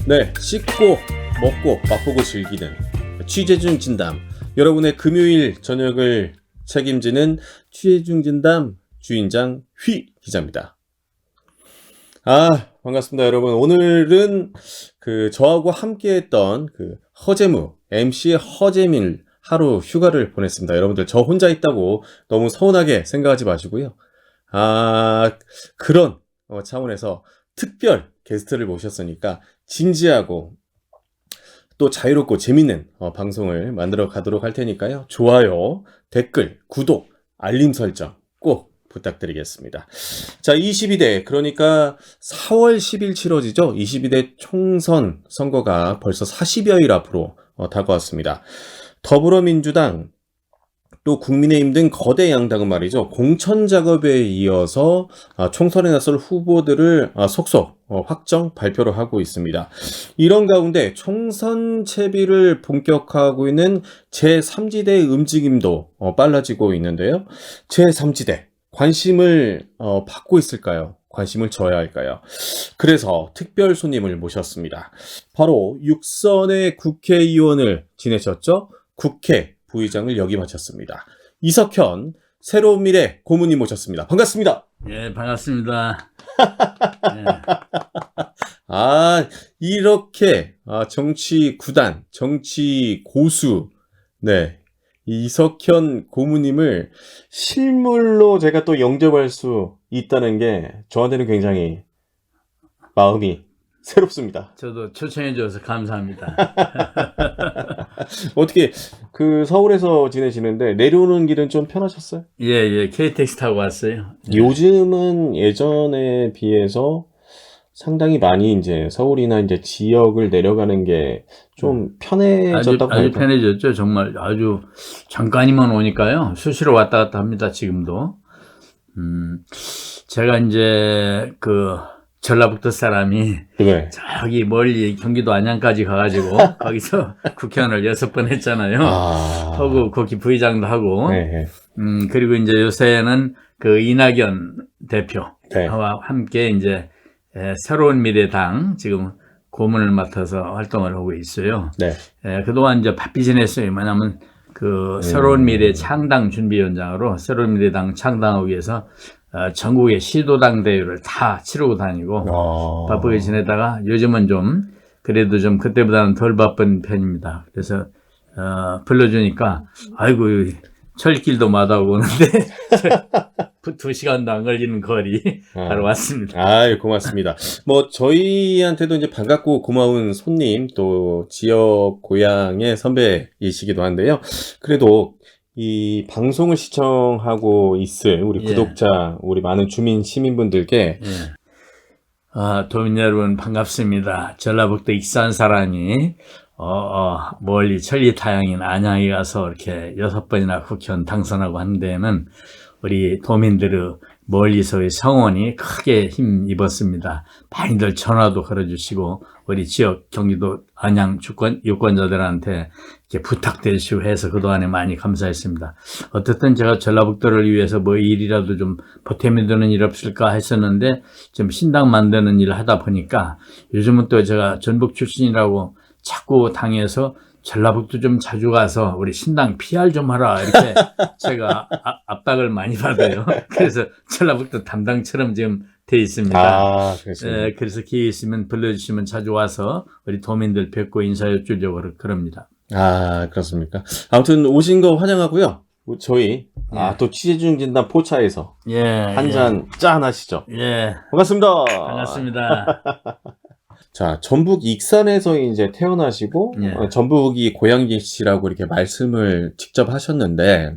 네, 씻고 먹고 맛보고 즐기는 취재중 진담. 여러분의 금요일 저녁을 책임지는 취재중 진담 주인장 휘 기자입니다. 반갑습니다, 여러분. 오늘은 저하고 함께했던 허재무 MC의 허재밀 하루 휴가를 보냈습니다. 여러분들 저 혼자 있다고 너무 서운하게 생각하지 마시고요. 그런 차원에서 특별 게스트를 모셨으니까 진지하고 또 자유롭고 재밌는 방송을 만들어 가도록 할 테니까요. 좋아요, 댓글, 구독, 알림 설정 꼭 부탁드리겠습니다. 자, 22대, 그러니까 4월 10일 치러지죠. 22대 총선 선거가 벌써 40여일 앞으로 다가왔습니다. 더불어민주당 또 국민의힘 등 거대 양당은 말이죠. 공천 작업에 이어서 총선에 나설 후보들을 속속 확정 발표를 하고 있습니다. 이런 가운데 총선 채비를 본격화하고 있는 제3지대의 움직임도 빨라지고 있는데요. 제3지대 관심을 받고 있을까요? 관심을 줘야 할까요? 그래서 특별 손님을 모셨습니다. 바로 육선의 국회의원을 지내셨죠? 국회 부의장을 역임하셨습니다. 이석현 새로운 미래 고문님 모셨습니다. 반갑습니다. 예, 반갑습니다. 예. 이렇게 정치 구단, 정치 고수, 네, 이석현 고문님을 실물로 제가 또 영접할 수 있다는 게 저한테는 굉장히 마음이 새롭습니다. 저도 초청해 줘서 감사합니다. 어떻게 서울에서 지내시는데 내려오는 길은 좀 편하셨어요? 예, KTX 타고 왔어요. 요즘은 예전에 비해서 상당히 많이 이제 서울이나 이제 지역을 내려가는 게 좀 편해졌다고 아주 편해졌죠. 정말 아주 잠깐이면 오니까요. 수시로 왔다 갔다 합니다. 지금도. 제가 이제 전라북도 사람이 네. 저기 멀리 경기도 안양까지 가가지고 거기서 국회의원을 6번 했잖아요. 하고 거기 부의장도 하고. 네. 그리고 이제 요새는 이낙연 대표와 네. 함께 이제 새로운 미래당 지금 고문을 맡아서 활동을 하고 있어요. 네. 그동안 이제 바삐 지냈어요. 왜냐하면 새로운 미래 창당 준비위원장으로 새로운 미래당 창당하기 위해서 전국의 시도당 대회를 다 치르고 다니고 바쁘게 지내다가 요즘은 좀 그래도 좀 그때보다는 덜 바쁜 편입니다. 그래서 불러주니까 아이고 철길도 마다하고 오는데 2시간도 안 걸리는 거리 바로 왔습니다. 고맙습니다. 저희한테도 이제 반갑고 고마운 손님, 또 지역 고향의 선배이시기도 한데요. 그래도 이 방송을 시청하고 있을 우리 구독자, 우리 많은 주민 시민분들께 도민 여러분 반갑습니다. 전라북도 익산 사람이 멀리 천리타양인 안양에 가서 이렇게 6번이나 국회의원 당선하고 한 데는 우리 도민들의 멀리서의 성원이 크게 힘입었습니다. 많이들 전화도 걸어주시고 우리 지역 경기도 안양 유권자들한테 이렇게 부탁드리시고 해서 그동안에 많이 감사했습니다. 어쨌든 제가 전라북도를 위해서 일이라도 좀 보탬이 되는 일 없을까 했었는데 좀 신당 만드는 일을 하다 보니까 요즘은 또 제가 전북 출신이라고 자꾸 당에서 전라북도 좀 자주 가서 우리 신당 PR 좀 하라 이렇게 제가 압박을 많이 받아요. 그래서 전라북도 담당처럼 지금 돼 있습니다. 그렇습니다. 그래서 기회 있으면 불러주시면 자주 와서 우리 도민들 뵙고 인사 여쭈려고 그럽니다. 그렇습니까? 아무튼 오신 거 환영하고요. 저희 또 취재중 진단 포차에서 한 잔 짠 하시죠. 반갑습니다. 반갑습니다. 자, 전북 익산에서 이제 태어나시고 전북이 고향이시라고 이렇게 말씀을 직접 하셨는데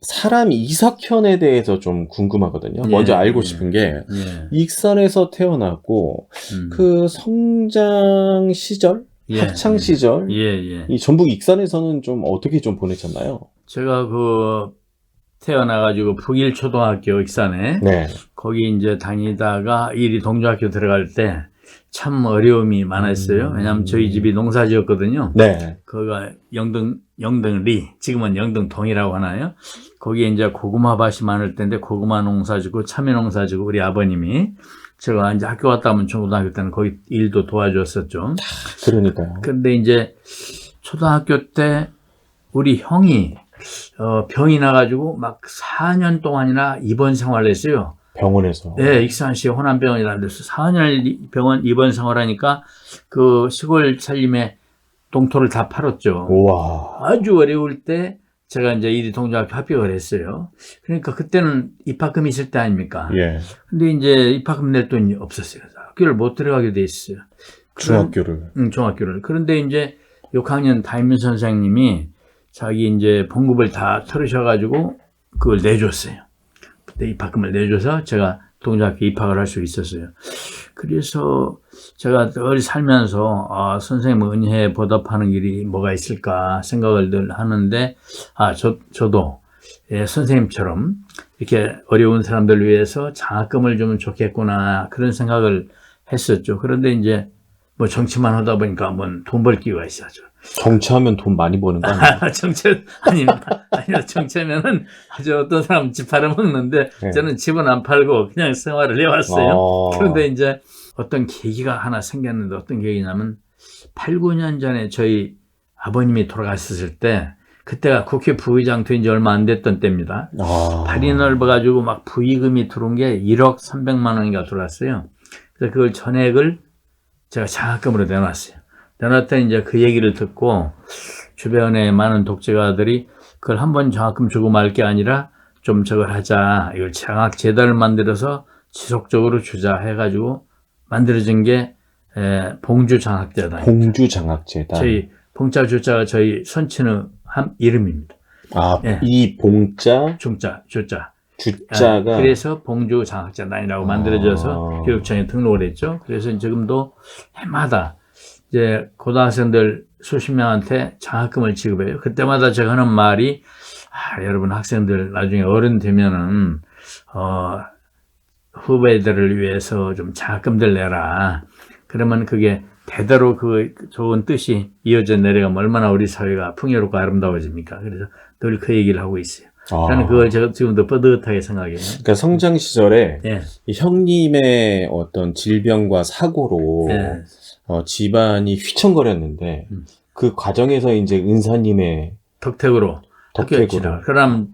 사람 이석현에 대해서 좀 궁금하거든요. 먼저 알고 싶은 게 익산에서 태어났고 성장 시절, 학창 시절 이 전북 익산에서는 좀 어떻게 좀 보내셨나요? 제가 태어나가지고 북일초등학교 익산에 거기 이제 다니다가 일이 동조학교 들어갈 때 참 어려움이 많았어요. 왜냐하면 저희 집이 농사지었거든요. 거기가 영등리, 지금은 영등동이라고 하나요? 거기에 이제 고구마 밭이 많을 텐데 고구마 농사 짓고 참외 농사 짓고 우리 아버님이 제가 이제 학교 갔다 오면 중고등학교 때는 거기 일도 도와줬었죠. 그러니까요. 근데 이제 초등학교 때 우리 형이 병이 나가지고 막 4년 동안이나 입원 생활을 했어요. 병원에서. 네, 익산시 호남병원이라는 데서 4년 병원 입원 생활하니까 그 시골 살림에 동토를 다 팔았죠. 우와. 아주 어려울 때 제가 이제 이리동중학교 합격을 했어요. 그러니까 그때는 입학금 있을 때 아닙니까? 예. 근데 이제 입학금 낼 돈이 없었어요. 학교를 못 들어가게 돼 있어요. 중학교를. 중학교를. 그런데 이제 6학년 담임 선생님이 자기 이제 봉급을 다 털으셔가지고 그걸 내줬어요. 그때 입학금을 내줘서 제가 동중학교 입학을 할 수 있었어요. 그래서 제가 늘 살면서 선생님 은혜에 보답하는 길이 뭐가 있을까 생각을 늘 하는데 저도 선생님처럼 이렇게 어려운 사람들 위해서 장학금을 주면 좋겠구나 그런 생각을 했었죠. 그런데 이제 뭐 정치만 하다 보니까 돈 벌 기회가 있어야죠. 정치하면 돈 많이 버는 거 아니에요? 정치 아닙니다. 아니요, 정치하면은 아주 어떤 사람 집 팔아먹는데 네. 저는 집은 안 팔고 그냥 생활을 해왔어요. 그런데 이제 어떤 계기가 하나 생겼는데 어떤 계기냐면 8, 9년 전에 저희 아버님이 돌아가셨을 때 그때가 국회 부의장 된 지 얼마 안 됐던 때입니다. 발이 넓어가지고 막 부의금이 들어온 게 1억 300만 원인가 들어왔어요. 그래서 그걸 전액을 제가 장학금으로 내놨어요. 내놨더니 이제 그 얘기를 듣고 주변에 많은 독재가들이 그걸 한번 장학금 주고 말 게 아니라 좀 저걸 하자. 이걸 장학재단을 만들어서 지속적으로 주자 해가지고 만들어진 게 봉주장학재단. 봉주장학재단. 저희 봉자 주자가 저희 선친의 이름입니다. 이 봉자 중자 주자. 주자가 그래서 봉주장학재단이라고 만들어져서 교육청에 등록을 했죠. 그래서 지금도 해마다 이제 고등학생들 수십 명한테 장학금을 지급해요. 그때마다 제가 하는 말이 여러분 학생들 나중에 어른 되면은 후배들을 위해서 좀 장학금들 내라. 그러면 그게 대대로 그 좋은 뜻이 이어져 내려가면 얼마나 우리 사회가 풍요롭고 아름다워집니까? 그래서 늘 그 얘기를 하고 있어요. 저는 그걸 제가 지금도 뿌듯하게 생각해요. 그러니까 성장 시절에 예. 이 형님의 어떤 질병과 사고로 예. 집안이 휘청거렸는데 그 과정에서 이제 은사님의 덕택으로 학교 진학. 그럼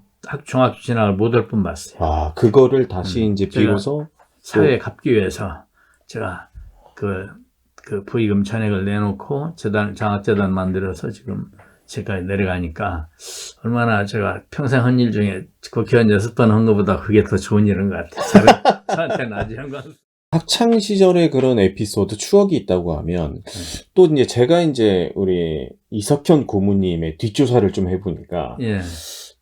중학교 진학을 못할 뿐 봤어요. 그거를 다시 이제 비로소 사회에 갚기 위해서 제가 그 부의금 전액을 내놓고 장학재단 만들어서 지금 제가 내려가니까 얼마나 제가 평생 한 일 중에 국회의원 6번 한 것보다 그게 더 좋은 일인 것 같아요. 저한테는 아주 현관. 학창 시절의 그런 에피소드 추억이 있다고 하면 또 이제 제가 이제 우리 이석현 고모님의 뒷조사를 좀 해보니까 예.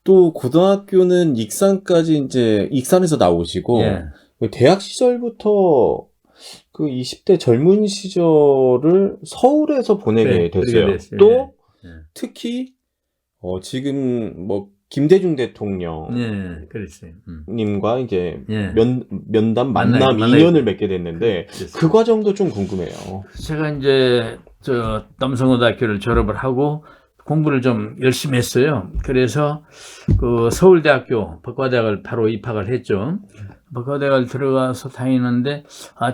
또 고등학교는 익산까지 이제 익산에서 나오시고 예. 대학 시절부터 그 20대 젊은 시절을 서울에서 보내게 됐어요. 또 특히 지금 뭐 김대중 대통령 그랬어요. 님과 이제 면담 만남 인연을 맺게 됐는데 그 과정도 좀 궁금해요. 제가 이제 남성고등학교를 졸업을 하고 공부를 좀 열심히 했어요. 그래서 그 서울대학교 법과대학을 바로 입학을 했죠. 법과대학을 들어가서 다니는데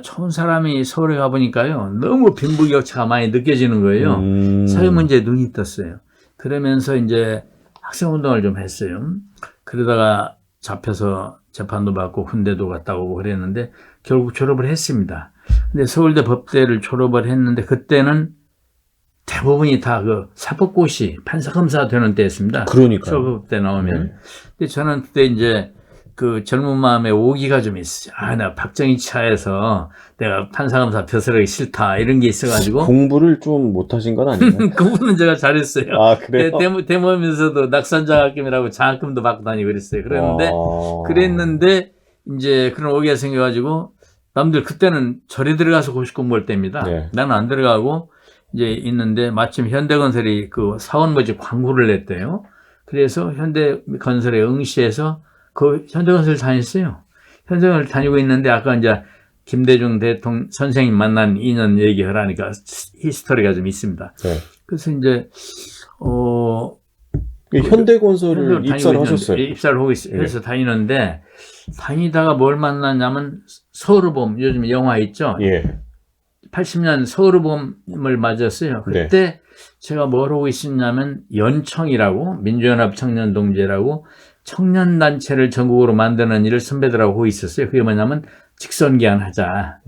처음 사람이 서울에 가보니까요 너무 빈부격차가 많이 느껴지는 거예요. 사회문제에 눈이 떴어요. 그러면서 이제 학생운동을 좀 했어요. 그러다가 잡혀서 재판도 받고 군대도 갔다 오고 그랬는데 결국 졸업을 했습니다. 근데 서울대 법대를 졸업을 했는데 그때는 대부분이 다 그 사법고시 판사검사 되는 때였습니다. 그러니까요. 서울대 나오면. 근데 저는 그때 이제 그 젊은 마음에 오기가 좀 있어요. 나 박정희 차에서 내가 판사검사 벼슬하기 싫다 이런 게 있어가지고 공부를 좀 못하신 건 아니에요? 공부는 제가 잘했어요. 그래요? 대모하면서도 낙선장학금이라고 장학금도 받고 다니고 그랬어요. 그랬는데 이제 그런 오기가 생겨가지고 남들 그때는 절에 들어가서 고시 공부할 때입니다. 나는 안 들어가고 이제 있는데 마침 현대건설이 그 사원 모집 광고를 냈대요. 그래서 현대건설에 응시해서 그 현대건설 다녔어요. 현대건설 다니고 있는데 아까 이제 김대중 대통령 선생님 만난 인연 얘기하라니까 히스토리가 좀 있습니다. 그래서 이제 현대건설을 입사를 하셨어요. 입사를 하고 해서 다니는데 다니다가 뭘 만났냐면 서울의 봄, 요즘 영화 있죠? 예. 80년 서울의 봄을 맞았어요. 그때 제가 뭘 하고 있었냐면 연청이라고 민주연합 청년동지라고 청년단체를 전국으로 만드는 일을 선배들하고 하고 있었어요. 그게 뭐냐면 직선기한 하자.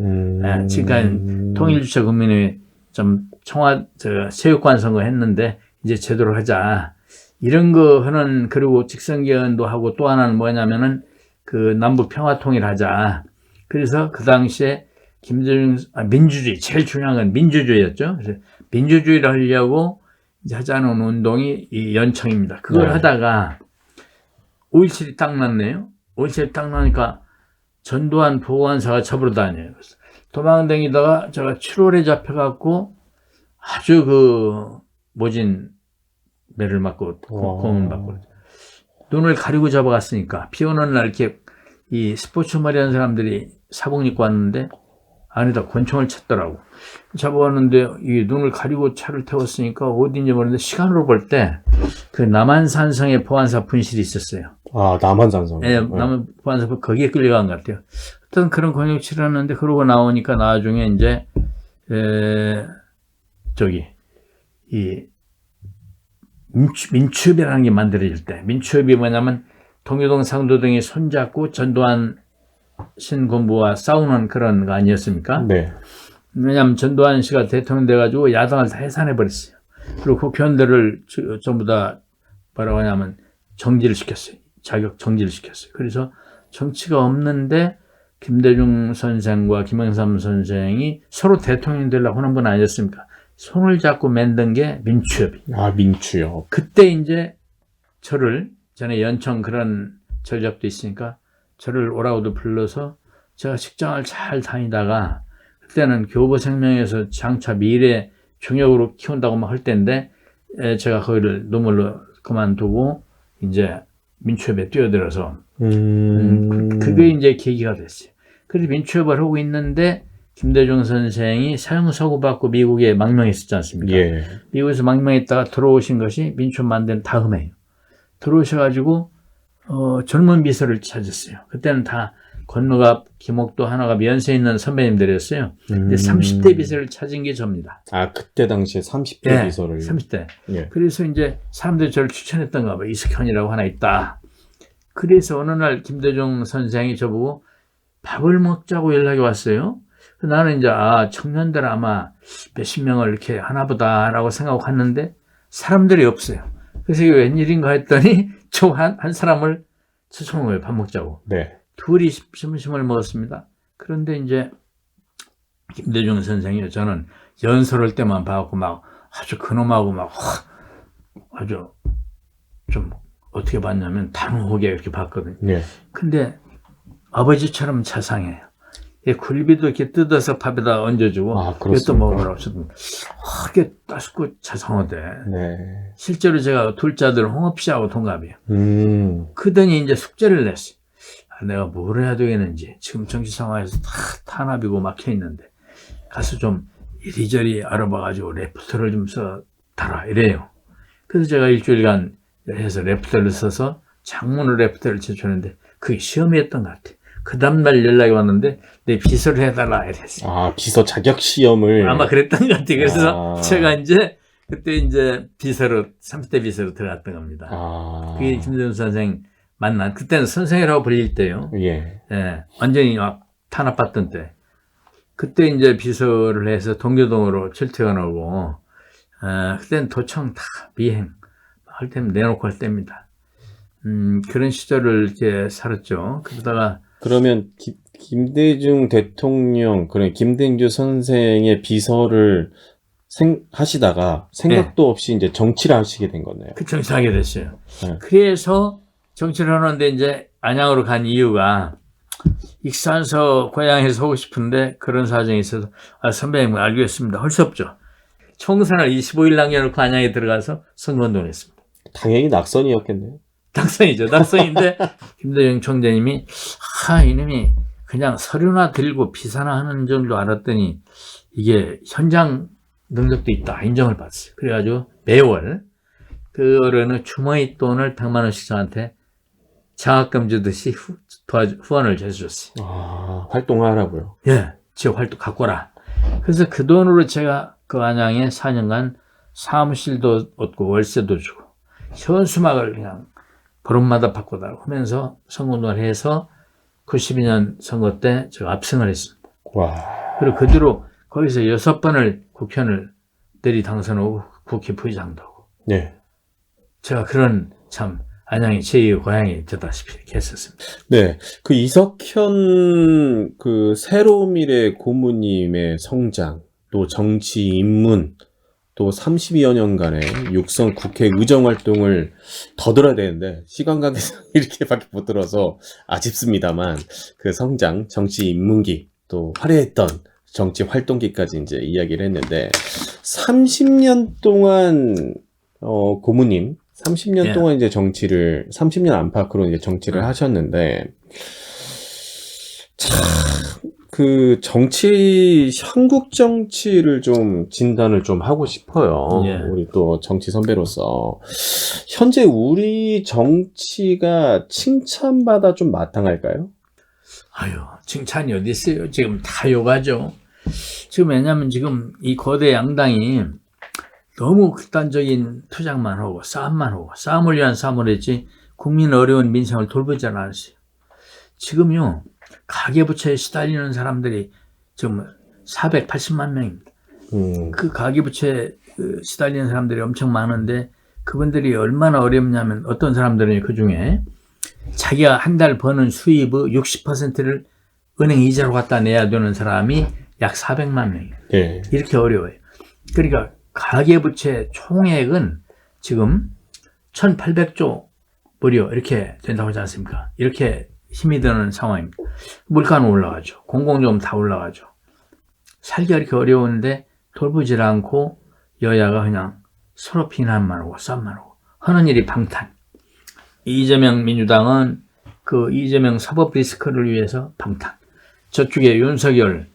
지금까지 통일주체 국민의 좀 체육관 선거 했는데 이제 제대로 하자. 이런 거 하는, 그리고 직선기한도 하고 또 하나는 뭐냐면은 그 남북 평화통일 하자. 그래서 그 당시에 김대중, 민주주의, 제일 중요한 건 민주주의였죠. 그래서 민주주의를 하려고 이제 하자는 운동이 이 연청입니다. 그걸 하다가 5.17이 딱 났네요. 5.17이 딱 나니까 전두환 보고관사가 잡으러 다녀요. 그래서 도망다니다가 제가 7월에 잡혀갖고 아주 그 모진 매를 맞고 고문 받고 눈을 가리고 잡아갔으니까 비 오는 날 이렇게 이 스포츠 머리 하는 사람들이 사복 입고 왔는데 안에다 권총을 쳤더라고. 잡아왔는데 이 눈을 가리고 차를 태웠으니까 어딘지 모르는데 시간으로 볼 때 그 남한산성에 보안사 분실이 있었어요. 아, 남한산성. 네, 남한 보안사 거기에 끌려간 것 같아요. 어떤 그런 권유를 치렀는데 그러고 나오니까 나중에 이제 이 민추협이라는 게 만들어질 때, 민추협이 뭐냐면 동유동 상도동이 손잡고 전두환 신군부와 싸우는 그런 거 아니었습니까? 네. 왜냐하면 전두환 씨가 대통령 돼가지고 야당을 다 해산해버렸어요. 그리고 국회의원들을 전부 다 뭐라고 하냐면 정지를 시켰어요. 자격 정지를 시켰어요. 그래서 정치가 없는데 김대중 선생과 김영삼 선생이 서로 대통령 되려고 하는 분 아니었습니까? 손을 잡고 만든 게 민추협이. 아, 민추협. 그때 이제 전에 연청 그런 전적도 있으니까 저를 오라고도 불러서 제가 직장을 잘 다니다가 그때는 교보생명에서 장차 미래 중역으로 키운다고 막 할 때인데 제가 거기를 노멀로 그만두고 이제 민추협에 뛰어들어서 그게 이제 계기가 됐어요. 그래서 민추협을 하고 있는데 김대중 선생이 사형선고 받고 미국에 망명했었지 않습니까? 예. 미국에서 망명했다가 들어오신 것이 민추협 만든 다음에요. 들어오셔가지고 젊은 비서를 찾았어요. 그때는 다 권노갑, 김옥도, 한화갑 연세 있는 선배님들이었어요. 근데 30대 비서를 찾은 게 접니다. 아, 그때 당시에 30대 비서를. 30대. 예. 그래서 이제 사람들이 저를 추천했던가 봐. 이석현이라고 하나 있다. 그래서 어느 날 김대중 선생이 저보고 밥을 먹자고 연락이 왔어요. 나는 이제 청년들 아마 몇십 명을 이렇게 하나보다라고 생각하고 갔는데 사람들이 없어요. 그래서 이게 웬일인가 했더니 저 한 사람을 초청한 거예요. 밥 먹자고. 네. 둘이 점심을 먹었습니다. 그런데 이제 김대중 선생이요. 저는 연설할 때만 봐갖고 막 아주 그놈하고 막 아주 좀 어떻게 봤냐면 단호하게 이렇게 봤거든요. 네. 근데 아버지처럼 자상해요. 굴비도 이렇게 뜯어서 밥에다 얹어주고 이것도 먹으라고 저도 이렇게 따숩고 자상하대. 네. 실제로 제가 둘째 아들 홍업 씨하고 동갑이에요. 그더니 이제 숙제를 냈어요. 내가 뭘 해야 되겠는지 지금 정치 상황에서 다 탄압이고 막혀 있는데 가서 좀 이리저리 알아봐가지고 레포트를 좀 써달라 이래요. 그래서 제가 일주일간 해서 레포트를 써서 장문으로 레포트를 제출했는데 그게 시험이었던 것 같아요. 그 다음날 연락이 왔는데 내 비서를 해달라 이랬어요. 아, 비서 자격 시험을. 아마 그랬던 것 같아요. 그래서 제가 이제 그때 이제 30대 비서로 들어갔던 겁니다. 그게 김대중 선생 만난, 그때는 선생이라고 불릴 때요. 예. 예, 완전히 막 탄압받던 때. 그때 이제 비서를 해서 동교동으로 출퇴근하고, 그때는 도청 다 미행. 할 때면 내놓고 할 때입니다. 그런 시절을 이렇게 살았죠. 그러다가. 그러면 김대중 대통령, 그래, 김대중 선생의 비서를 하시다가 생각도 없이 이제 정치를 하시게 된 거네요. 그 정치를 하게 됐어요. 네. 그래서 정치를 하는데 이제 안양으로 간 이유가 익산서 고향에서 오고 싶은데 그런 사정이 있어서 선배님 알겠습니다. 할 수 없죠. 총선을 25일 남겨놓고 안양에 들어가서 선거운동을 했습니다. 당연히 낙선이었겠네요. 낙선이죠. 낙선인데 김대중 총재님이 이놈이 그냥 서류나 들고 비사나 하는 정도 알았더니 이게 현장 능력도 있다 인정을 받았어요. 그래가지고 매월 그 어른은 주머니 돈을 100만 원씩 저한테 장학금 주듯이 후원을 해줬어요. 아, 활동하라고요. 예, 지역 활동 갖고 라. 그래서 그 돈으로 제가 그 안양에 4년간 사무실도 얻고 월세도 주고 현수막을 그냥 보름마다 바꾸다 하면서 선거운동을 해서 92년 선거 때 제가 압승을 했습니다. 와. 그리고 그 뒤로 거기서 6번을 국회의원을 내리 당선하고 국회 부의장도 하고 네. 제가 그런 참 안양이 제2의 고향이 되다시피 이렇게 했었습니다. 네. 그 이석현 그 새로미래 고모님의 성장, 또 정치 입문, 또 30여 년간의 육성 국회 의정 활동을 더 들어야 되는데 시간 관계상 이렇게밖에 못 들어서 아쉽습니다만 그 성장, 정치 입문기, 또 화려했던 정치 활동기까지 이제 이야기를 했는데 30년 동안 고모님 30년 예. 동안 이제 정치를 30년 안팎으로 이제 정치를 하셨는데 참 그 정치 한국 정치를 좀 진단을 좀 하고 싶어요. 예. 우리 또 정치 선배로서 현재 우리 정치가 칭찬받아 좀 마땅할까요? 아유, 칭찬이 어디 있어요? 지금 다 욕하죠. 지금 왜냐면 지금 이 거대 양당이 너무 극단적인 투쟁만 하고 싸움만 하고 싸움을 위한 싸움을 했지 국민 어려운 민생을 돌보지 않았어요. 지금요 가계부채에 시달리는 사람들이 지금 480만 명입니다. 그 가계부채에 시달리는 사람들이 엄청 많은데 그분들이 얼마나 어렵냐면 어떤 사람들은 그 중에 자기가 한 달 버는 수입의 60%를 은행 이자로 갖다 내야 되는 사람이 약 400만 명이에요. 네. 이렇게 어려워요. 그러니까 가계부채 총액은 지금 1800조 무려 이렇게 된다고 하지 않습니까? 이렇게 힘이 드는 상황입니다. 물가는 올라가죠. 공공요금 다 올라가죠. 살기가 이렇게 어려운데 돌보질 않고 여야가 그냥 서로 비난만 하고 싸움만 하고 하는 일이 방탄. 이재명 민주당은 그 이재명 사법 리스크를 위해서 방탄. 저쪽에 윤석열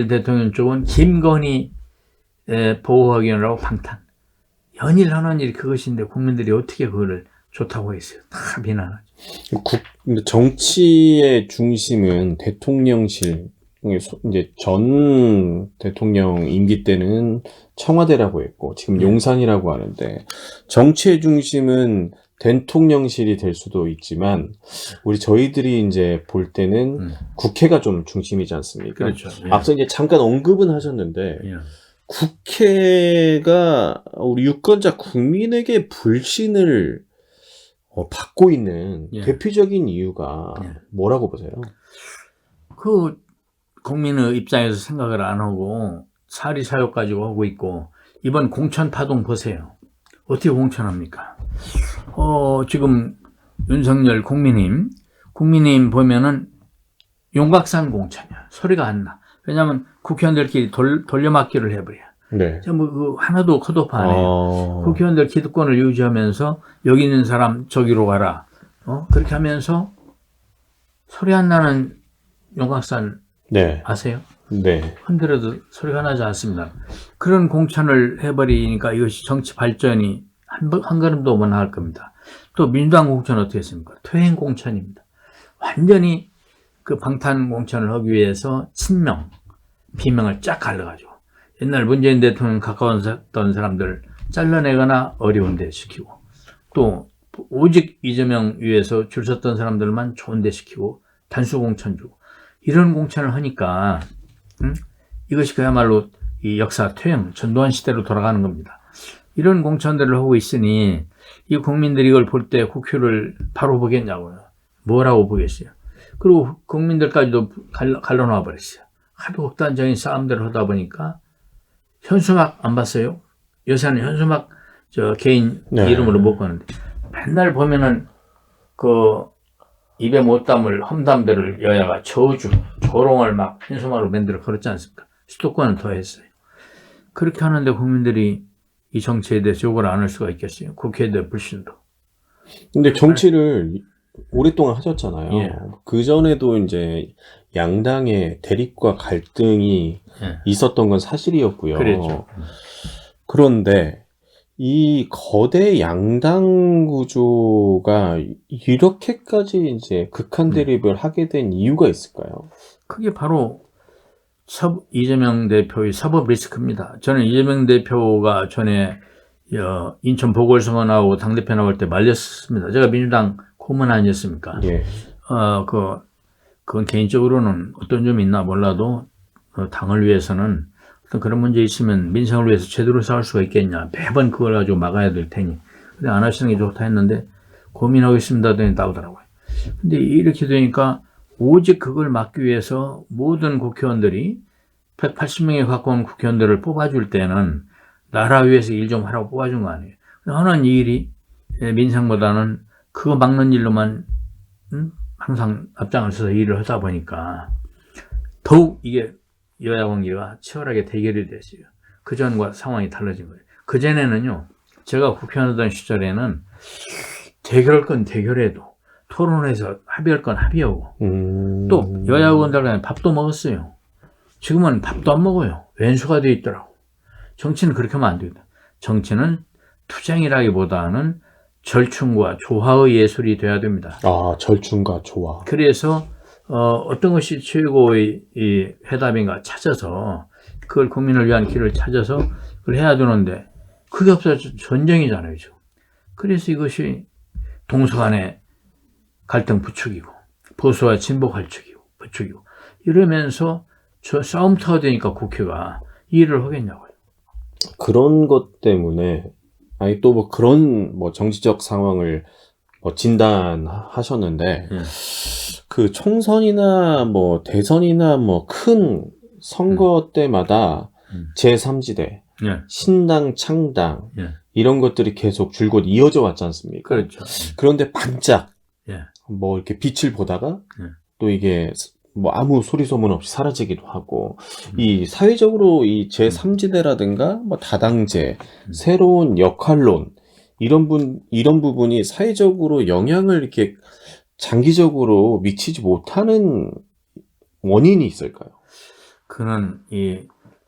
대통령 쪽은 김건희 보호하기원이라고 방탄. 연일하는 일이 그것인데 국민들이 어떻게 그거를 좋다고 했어요. 다 비난하죠. 근데 정치의 중심은 대통령실, 이제 전 대통령 임기 때는 청와대라고 했고, 지금 용산이라고 하는데, 정치의 중심은 대통령실이 될 수도 있지만, 저희들이 이제 볼 때는 국회가 좀 중심이지 않습니까? 그렇죠. 예. 앞서 이제 잠깐 언급은 하셨는데, 예. 국회가 우리 유권자 국민에게 불신을 받고 있는 예. 대표적인 이유가 예. 뭐라고 보세요? 그 국민의 입장에서 생각을 안 하고 사리사욕 가지고 하고 있고 이번 공천 파동 보세요. 어떻게 공천합니까? 지금 윤석열 국민의힘 보면은 용각산 공천이야. 소리가 안 나. 왜냐하면 국회의원들끼리 돌려막기를 해버려. 네. 뭐 하나도 컷오프 안 해요. 국회의원들 기득권을 유지하면서 여기 있는 사람 저기로 가라. 그렇게 하면서 소리 안 나는 용각산 네. 아세요? 네. 흔들어도 소리가 나지 않습니다. 그런 공천을 해버리니까 이것이 정치 발전이 한 걸음도 못 나갈 겁니다. 또 민주당 공천 어떻게 했습니까? 퇴행 공천입니다. 완전히 그 방탄 공천을 하기 위해서 친명, 비명을 쫙 갈라가지고 옛날 문재인 대통령 가까웠던 사람들을 잘라내거나 어려운 데 시키고 또 오직 이재명 위해서 줄 섰던 사람들만 좋은 데 시키고 단수 공천 주고 이런 공천을 하니까 이것이 그야말로 이 역사 퇴행, 전두환 시대로 돌아가는 겁니다. 이런 공천들을 하고 있으니 이 국민들이 이걸 볼 때 국회를 바로 보겠냐고요. 뭐라고 보겠어요. 그리고 국민들까지도 갈라놔 버렸어요. 하도 극단적인 싸움들을 하다 보니까 현수막 안 봤어요? 요새는 현수막 개인 네. 이름으로 못 가는데 맨날 보면은 그 입에 못 담을 험담들을 여야가 조롱을 막 현수막으로 만들어 걸었지 않습니까? 수도권은 더 했어요. 그렇게 하는데 국민들이 이 정치에 대해서 욕을 안 할 수가 있겠어요. 국회에 대한 불신도. 근데 정치를 오랫동안 하셨잖아요. 예. 그전에도 이제 양당의 대립과 갈등이 예. 있었던 건 사실이었고요. 그랬죠. 그런데 이 거대 양당 구조가 이렇게까지 이제 극한 대립을 하게 된 이유가 있을까요? 그게 바로 이재명 대표의 사법 리스크입니다. 저는 이재명 대표가 전에 인천 보궐선거 나오고 당대표 나올 때 말렸습니다. 제가 민주당 고문 아니었습니까? 예. 그건 개인적으로는 어떤 점이 있나 몰라도 당을 위해서는 어떤 그런 문제 있으면 민생을 위해서 제대로 싸울 수가 있겠냐. 매번 그걸 가지고 막아야 될 테니. 근데 안 하시는 게 좋다 했는데 고민하겠습니다 하더니 나오더라고요. 근데 이렇게 되니까 오직 그걸 막기 위해서 모든 국회의원들이 180명에 가까운 국회의원들을 뽑아줄 때는 나라 위해서 일 좀 하라고 뽑아준 거 아니에요. 하는 이 일이 민생보다는 그거 막는 일로만 항상 앞장을 서서 일을 하다 보니까 더욱 이게 여야 관계가 치열하게 대결이 됐어요. 그전과 상황이 달라진 거예요. 그전에는요, 제가 국회의원 하던 시절에는 대결할 건 대결해도 토론해서 합의할 건 합의하고 또 여야 의원들 간에 밥도 먹었어요. 지금은 밥도 안 먹어요. 왼수가 돼 있더라고. 정치는 그렇게 하면 안 됩니다. 정치는 투쟁이라기보다는 절충과 조화의 예술이 돼야 됩니다. 아, 절충과 조화. 그래서 어떤 것이 최고의 이 해답인가 찾아서 그걸 국민을 위한 길을 찾아서 그걸 해야 되는데 그게 없어서 전쟁이잖아요. 지금. 그래서 이것이 동서간의 갈등 부추기고 보수와 진보 부추기고 이러면서 저 싸움터가 되니까 국회가 이 일을 하겠냐고요. 그런 것 때문에 아니 또 뭐 그런 뭐 정치적 상황을 뭐 진단하셨는데 그 총선이나 뭐 대선이나 뭐 큰 선거 때마다 제3지대, 예. 신당, 창당 예. 이런 것들이 계속 줄곧 이어져 왔지 않습니까? 그렇죠. 그런데 반짝 예. 뭐 이렇게 빛을 보다가 예. 또 이게 뭐 아무 소리 소문 없이 사라지기도 하고 이 사회적으로 이 제3지대라든가 뭐 다당제, 새로운 역할론 이런 부분이 사회적으로 영향을 이렇게 장기적으로 미치지 못하는 원인이 있을까요? 그는 이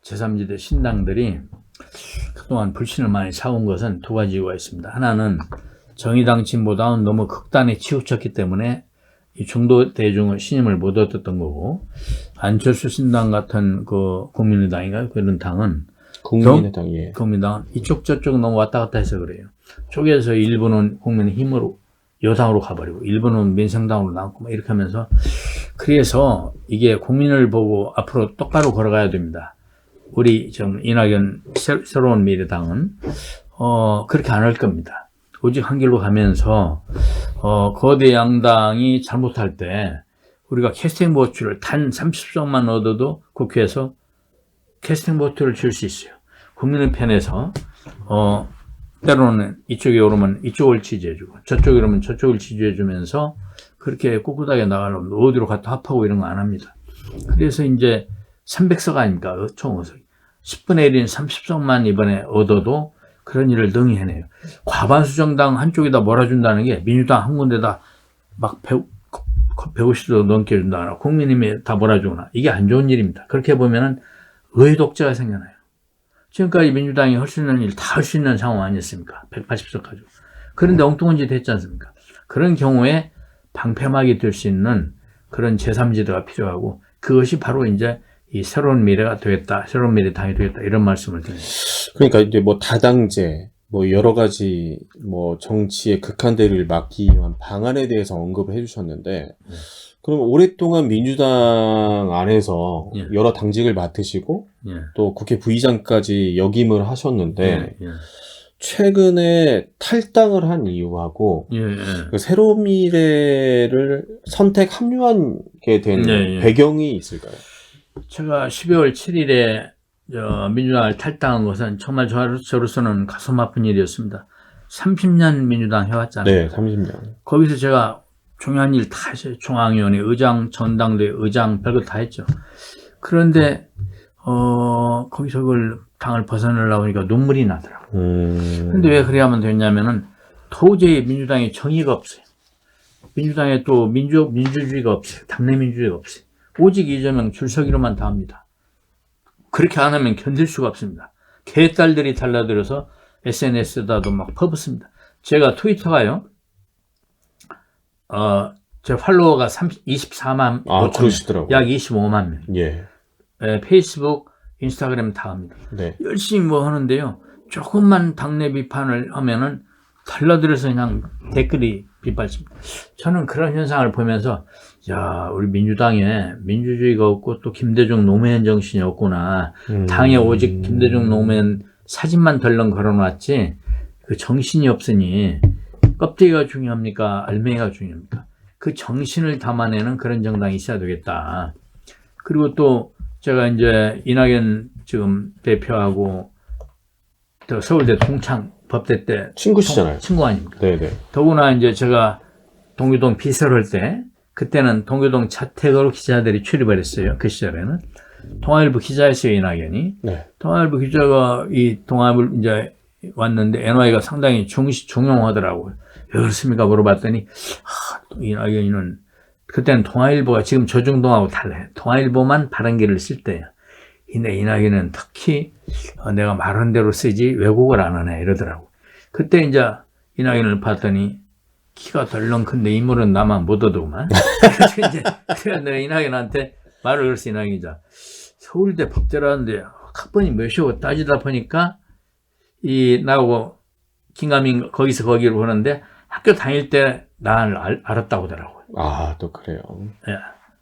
제3지대 신당들이 그동안 불신을 많이 사온 것은 두 가지 이유가 있습니다. 하나는 정의당 진보당은 너무 극단에 치우쳤기 때문에 이 중도 대중의 신임을 못 얻었던 거고, 안철수 신당 같은 그 국민의당인가요? 그런 당은 국민의당, 예. 국민의당은 이쪽 저쪽 너무 왔다 갔다 해서 그래요. 쪽에서 일부는 국민의힘으로 여당으로 가버리고 일부는 민생당으로 나왔고 막 이렇게 하면서, 그래서 이게 국민을 보고 앞으로 똑바로 걸어가야 됩니다. 우리 좀 이낙연 새로운 미래당은 그렇게 안 할 겁니다. 오직 한 길로 가면서 거대 양당이 잘못할 때 우리가 캐스팅 보트를 단 30석만 얻어도 국회에서 캐스팅 보트를 줄 수 있어요. 국민의 편에서 때로는 이쪽에 오르면 이쪽을 지지해주고 저쪽에 오르면 저쪽을 지지해주면서 그렇게 꿋꿋하게 나가려면 어디로 갔다 합하고 이런 거 안 합니다. 그래서 이제 300석 아닙니까? 총 10분의 1인 30석만 이번에 얻어도 그런 일을 능히 해내요. 과반수 정당 한쪽에다 몰아준다는 게 민주당 한 군데다 막 150도 넘게 준다거나 국민의힘에 다 몰아주거나 이게 안 좋은 일입니다. 그렇게 보면은 의회 독재가 생겨나요. 지금까지 민주당이 할 수 있는 일 다 할 수 있는 상황 아니었습니까? 180석 가지고. 그런데 엉뚱한 짓 했지 않습니까? 그런 경우에 방패막이 될 수 있는 그런 제3지대가 필요하고 그것이 바로 이제 이 새로운 미래가 되겠다, 새로운 미래당이 되겠다 이런 말씀을 드립니다. 그러니까 이제 뭐 다당제, 뭐 여러 가지 뭐 정치의 극한대를 막기 위한 방안에 대해서 언급을 해주셨는데, 그럼 오랫동안 민주당 안에서 예. 여러 당직을 맡으시고 예. 또 국회 부의장까지 역임을 하셨는데 예. 최근에 탈당을 한 이유하고 예. 그 새로운 미래를 선택 합류하게 된 예. 배경이 있을까요? 제가 12월 7일에 민주당을 탈당한 것은 정말 저로서는 가슴 아픈 일이었습니다. 30년 민주당 해왔잖아요. 네, 30년. 거기서 제가 중요한 일 다 했어요. 중앙위원회, 의장, 전당대 의장, 별거 다 했죠. 그런데 거기서 그걸 당을 벗어나려고 하니까 눈물이 나더라고요. 근데 왜 그래야만 됐냐면은 도저히 민주당에 정의가 없어요. 민주당에 또 민주주의가 없어요. 당내 민주주의가 없어요. 오직 이재명 줄서기로만 다 합니다. 그렇게 안 하면 견딜 수가 없습니다. 개딸들이 달라들어서 SNS에다도 막 퍼붓습니다. 제가 트위터가요, 제 팔로워가 24만 5천 그러시더라고요. 약 25만 명. 예. 페이스북, 인스타그램 다 합니다. 네. 열심히 뭐 하는데요. 조금만 당내 비판을 하면은 달라들어서 그냥 댓글이 빗발칩니다. 저는 그런 현상을 보면서 야, 우리 민주당에 민주주의가 없고 또 김대중 노무현 정신이 없구나. 당에 오직 김대중 노무현 사진만 덜렁 걸어놨지 그 정신이 없으니 껍데기가 중요합니까? 알맹이가 중요합니까? 그 정신을 담아내는 그런 정당이 있어야 되겠다. 그리고 또 제가 이제 이낙연 지금 대표하고 또 서울대 동창 법대 때 친구시잖아요. 친구 아닙니까? 네네. 더구나 이제 제가 동교동 비서를 할 때 그때는 동교동 자택으로 기자들이 출입을 했어요. 그 시절에는 동아일보 기자였어요, 이낙연이. 네. 동아일보 기자가 이 동아일보 이제 왔는데 NY가 상당히 중용하더라고요. 왜 그렇습니까? 물어봤더니 이낙연이는 그때는 동아일보가 지금 조중동하고 달라요. 동아일보만 발언기를 쓸 때예요. 근데 이낙연은 특히 내가 말한 대로 쓰지 왜곡을 안 하네 이러더라고. 그때 이제 이낙연을 봤더니 키가 덜렁 큰데 인물은 나만 못 얻어구만. 그래서 내가 이낙연한테 말을 걸었어. 이낙연이 서울대 법대라는데 학번이 몇이고 따지다 보니까 나하고 김가민 거기서 거기로 오는데 학교 다닐 때 나를 알았다고 하더라고요. 또 그래요. 예.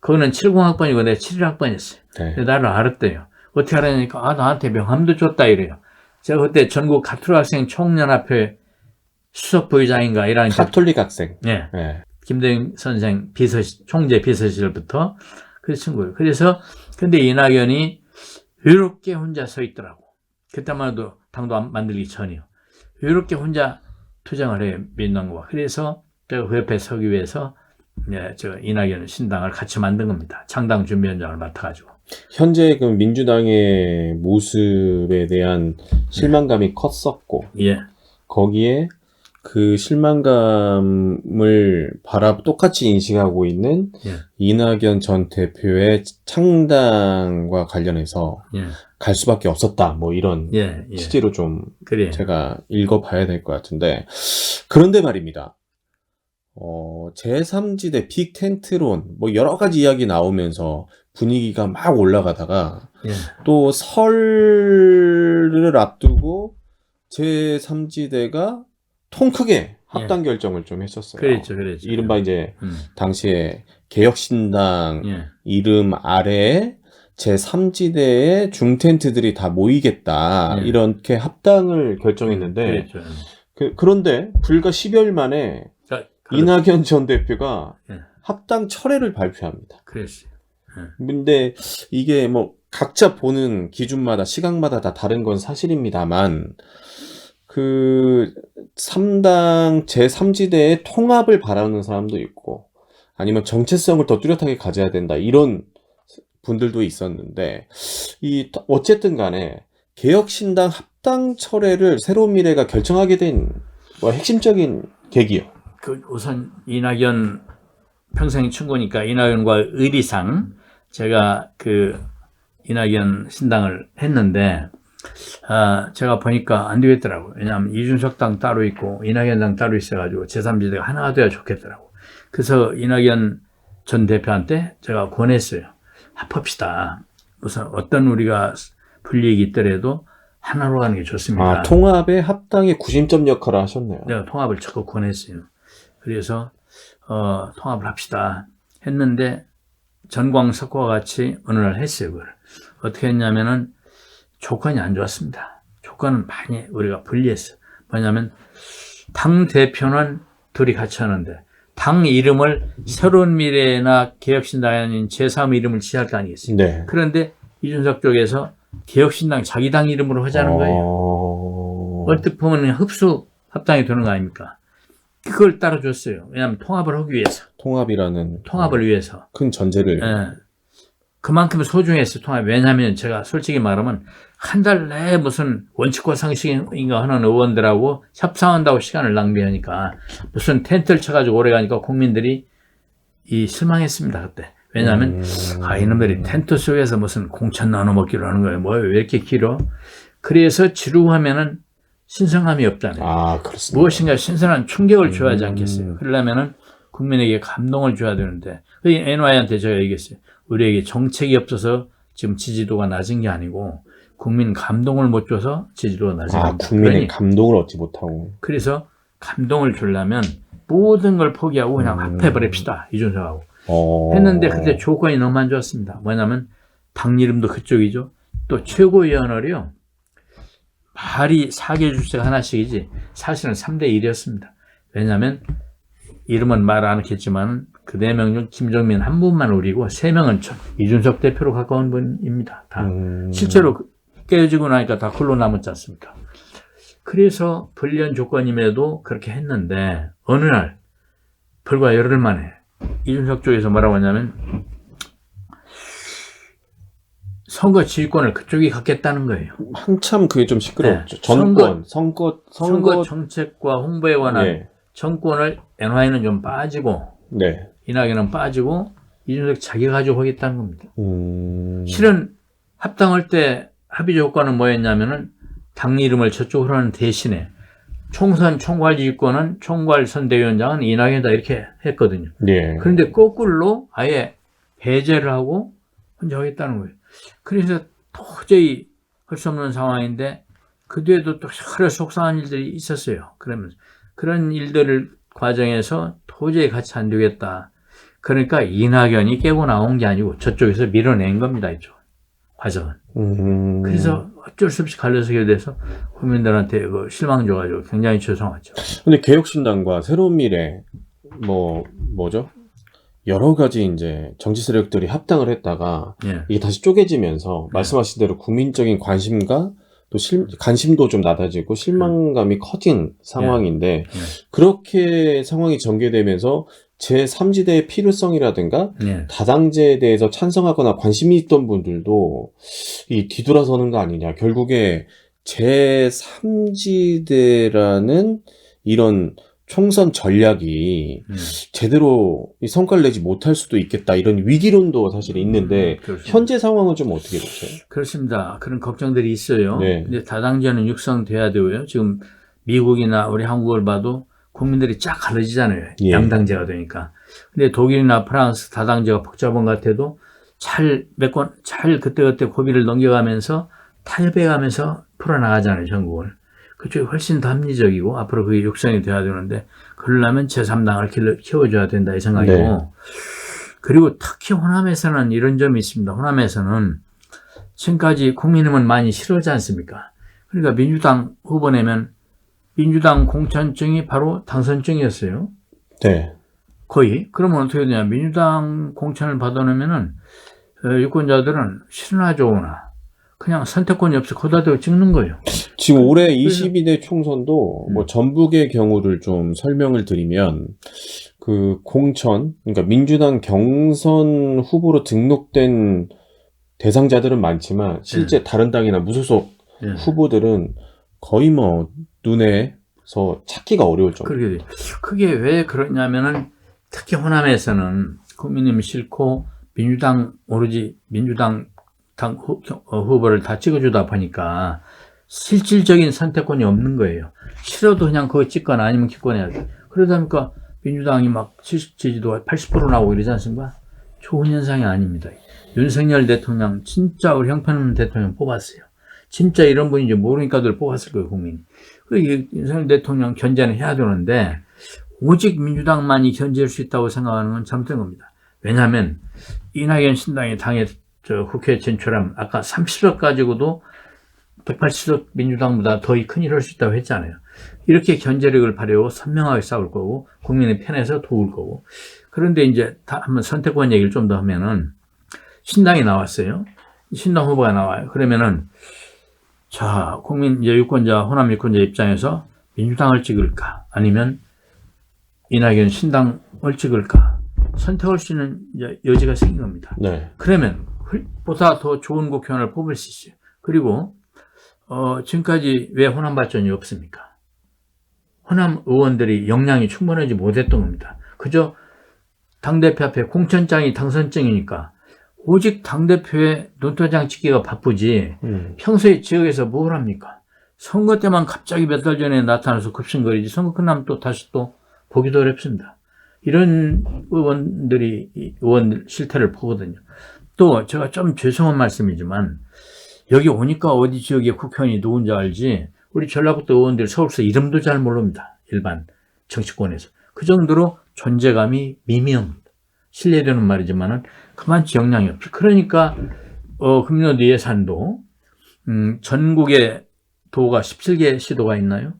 그거는 70학번이고 내가 71학번이었어요. 네. 근데 나를 알았대요. 어떻게 알았냐니까 나한테 명함도 줬다 이래요. 제가 그때 전국 가톨릭 학생 총연합회 수석 부의장인가 이런 카톨릭 학생. 예. 네. 김대중 선생 총재 비서실부터 그 친구예요. 그래서 근데 이낙연이 외롭게 혼자 서 있더라고. 그때만 해도 당도 만들기 전이요. 외롭게 혼자 투쟁을 해요. 민당과. 그래서 제가 그 옆에 서기 위해서 저 이낙연 신당을 같이 만든 겁니다. 창당 준비위원장을 맡아가지고. 현재 그 민주당의 모습에 대한 실망감이 컸었고, 예. 거기에 그 실망감을 똑같이 인식하고 있는 예. 이낙연 전 대표의 창당과 관련해서 예. 갈 수밖에 없었다. 뭐 이런 예. 취지로 좀 그래. 제가 읽어봐야 될 것 같은데, 그런데 말입니다. 제3지대 빅 텐트론 뭐 여러 가지 이야기 나오면서 분위기가 막 올라가다가 예. 또 설을 앞두고 제3지대가 통 크게 합당 결정을 좀 했었어요. 그랬죠. 이른바 이제 당시에 개혁신당 예. 이름 아래에 제3지대의 중텐트들이 다 모이겠다. 예. 이렇게 합당을 결정했는데 그랬죠. 그런데 불과 10여일 만에 이낙연 전 대표가 예. 합당 철회를 발표합니다. 그랬어요. 근데 이게 뭐 각자 보는 기준마다 시각마다 다 다른 건 사실입니다만 그 3당 제3지대의 통합을 바라는 사람도 있고 아니면 정체성을 더 뚜렷하게 가져야 된다 이런 분들도 있었는데 어쨌든 간에 개혁신당 합당 철회를 새로운 미래가 결정하게 된 핵심적인 계기요. 우선 이낙연 평생 친구니까 이낙연과 의리상 제가 이낙연 신당을 했는데 제가 보니까 안 되겠더라고요. 왜냐하면 이준석 당 따로 있고 이낙연 당 따로 있어가지고 제3지대가 하나가 돼야 좋겠더라고요. 그래서 이낙연 전 대표한테 제가 권했어요. 합합시다. 무슨 어떤 우리가 불이익이 있더라도 하나로 가는 게 좋습니다. 통합의 합당의 구심점 역할을 하셨네요. 내가 통합을 적극 권했어요. 그래서 통합을 합시다 했는데 전광석과 같이 어느 날 했어요. 그걸 어떻게 했냐면은 조건이 안 좋았습니다. 조건은 많이 우리가 불리했어요. 뭐냐면 당 대표는 둘이 같이 하는데 당 이름을 새로운 미래나 개혁신당이 아닌 제3 이름을 지할 거 아니겠습니까? 네. 그런데 이준석 쪽에서 개혁신당 자기 당 이름으로 하자는 거예요. 어떻게 보면 합당이 되는 거 아닙니까? 그걸 따라줬어요. 왜냐하면 통합을 하기 위해서. 통합을 위해서. 큰 전제를. 예. 그만큼 소중했어요, 통합. 왜냐하면 제가 솔직히 말하면 한 달 내에 무슨 원칙과 상식인가 하는 의원들하고 협상한다고 시간을 낭비하니까 무슨 텐트를 쳐가지고 오래 가니까 국민들이 실망했습니다, 그때. 왜냐하면 이놈들이 텐트 속에서 무슨 공천 나눠 먹기로 하는 거예요. 뭐 왜 이렇게 길어? 그래서 지루하면은 신선함이 없잖아요. 아, 그렇습니다. 무엇인가 신선한 충격을 줘야 하지 않겠어요. 그러려면은 국민에게 감동을 줘야 되는데, NY한테 제가 얘기했어요. 우리에게 정책이 없어서 지금 지지도가 낮은 게 아니고 국민 감동을 못 줘서 지지도가 낮은 겁니다. 국민의 감동을 얻지 못하고. 그래서 감동을 주려면 모든 걸 포기하고 그냥 합해버립시다. 이준석하고. 했는데 그때 조건이 너무 안 좋았습니다. 뭐냐면 당 이름도 그쪽이죠. 또 최고위원을요. 말이 4개 주체가 하나씩이지 사실은 3대1이었습니다. 왜냐하면 이름은 말 안 했겠지만 그 4명 중 김종민 한 분만 우리고 3명은 이준석 대표로 가까운 분입니다. 다 실제로 깨어지고 나니까 다 굴러 남았지 않습니까? 그래서 불리한 조건임에도 그렇게 했는데 어느 날 불과 열흘 만에 이준석 쪽에서 뭐라고 하냐면 선거 지휘권을 그쪽이 갖겠다는 거예요. 한참 그게 좀 시끄러웠죠. 네. 선거 정책과 홍보에 관한 정권을 NY는 좀 빠지고 이낙연은 빠지고 이준석 자기가 가지고 하겠다는 겁니다. 실은 합당할 때 합의 조건은 뭐였냐면은 당 이름을 저쪽으로 하는 대신에 총선 총괄 지휘권은 총괄 선대위원장은 이낙연이다 이렇게 했거든요. 그런데 거꾸로 아예 배제를 하고 혼자 하겠다는 거예요. 그래서 도저히 할 수 없는 상황인데 그 뒤에도 또 여러 속상한 일들이 있었어요. 그러면서 그런 일들을 과정에서 도저히 같이 안 되겠다. 그러니까 이낙연이 깨고 나온 게 아니고 저쪽에서 밀어낸 겁니다. 이쪽 과정은. 그래서 어쩔 수 없이 갈려서게 돼서 국민들한테 실망 줘가지고 굉장히 죄송하죠. 근데 개혁신당과 새로운 미래 뭐죠? 여러 가지 이제 정치 세력들이 합당을 했다가 이게 다시 쪼개지면서 말씀하신 대로 국민적인 관심과 또 관심도 좀 낮아지고 실망감이 커진 상황인데 그렇게 상황이 전개되면서 제3지대의 필요성이라든가 다당제에 대해서 찬성하거나 관심이 있던 분들도 이 뒤돌아서는 거 아니냐. 결국에 제3지대라는 이런 총선 전략이 제대로 성과를 내지 못할 수도 있겠다. 이런 위기론도 사실 있는데 현재 상황은 좀 어떻게 보세요? 그렇습니다. 그런 걱정들이 있어요. 근데 다당제는 육성돼야 되고요. 지금 미국이나 우리 한국을 봐도 국민들이 쫙 갈라지잖아요. 양당제가 되니까. 근데 독일이나 프랑스 다당제가 복잡한 것 같아도 잘 그때그때 고비를 넘겨가면서 탈배하면서 풀어나가잖아요. 전국을. 그쪽이 훨씬 더 합리적이고 앞으로 그게 육성이 돼야 되는데 그러려면 제3당을 키워줘야 된다 이 생각이고 그리고 특히 호남에서는 이런 점이 있습니다. 호남에서는 지금까지 국민의힘은 많이 싫어하지 않습니까? 그러니까 민주당 후보 내면 민주당 공천증이 바로 당선증이었어요. 거의. 그러면 어떻게 되냐. 민주당 공천을 받아놓으면은 유권자들은 싫으나 좋으나 그냥 선택권이 없이 거기다 대고 찍는 거예요. 지금 올해 22대 총선도 뭐 전북의 경우를 좀 설명을 드리면 그 공천, 그러니까 민주당 경선 후보로 등록된 대상자들은 많지만 실제 다른 당이나 무소속 후보들은 거의 뭐 눈에서 찾기가 어려울 정도. 그게 왜 그러냐면은 특히 호남에서는 국민의힘이 싫고 민주당 오로지 민주당 후보를 다 찍어주다 보니까 실질적인 선택권이 없는 거예요. 싫어도 그냥 그거 찍거나 아니면 기권해야 돼. 그러다 보니까 민주당이 막 지지도가 80% 나오고 이러지 않습니까? 좋은 현상이 아닙니다. 윤석열 대통령 진짜 우리 형편없는 대통령 뽑았어요. 진짜 이런 분인지 모르니까들 뽑았을 거예요, 국민이. 윤석열 대통령 견제는 해야 되는데 오직 민주당만이 견제할 수 있다고 생각하는 건 잘못된 겁니다. 왜냐하면 이낙연 신당이 당에 국회에 진출하면 아까 30석 가지고도 180석 민주당보다 더 큰 일을 할 수 있다고 했잖아요. 이렇게 견제력을 발휘하고 선명하게 싸울 거고 국민의 편에서 도울 거고. 그런데 이제 한번 선택권 얘기를 좀 더 하면은 신당이 나왔어요. 신당 후보가 나와요. 그러면은 자, 국민 이제 유권자 호남 유권자 입장에서 민주당을 찍을까 아니면 이낙연 신당을 찍을까 선택할 수 있는 여지가 생긴 겁니다. 그러면 보다 더 좋은 국회의원을 뽑을 수 있어요. 그리고 지금까지 왜 호남 발전이 없습니까? 호남 의원들이 역량이 충분하지 못했던 겁니다. 그저 당대표 앞에 공천장이 당선증이니까 오직 당대표의 눈도장 찍기가 바쁘지 평소에 지역에서 뭘 합니까? 선거 때만 갑자기 몇 달 전에 나타나서 급신거리지 선거 끝나면 또 다시 또 보기도 어렵습니다. 이런 의원들 실태를 보거든요. 또 제가 좀 죄송한 말씀이지만 여기 오니까 어디 지역의 국회의원이 누군지 알지 우리 전라북도 의원들 서울서 이름도 잘 모릅니다. 일반 정치권에서. 그 정도로 존재감이 미미합니다. 실례되는 말이지만은 그만치 영향이 없죠. 그러니까 금년도 예산도 전국에 도가 17개 시도가 있나요?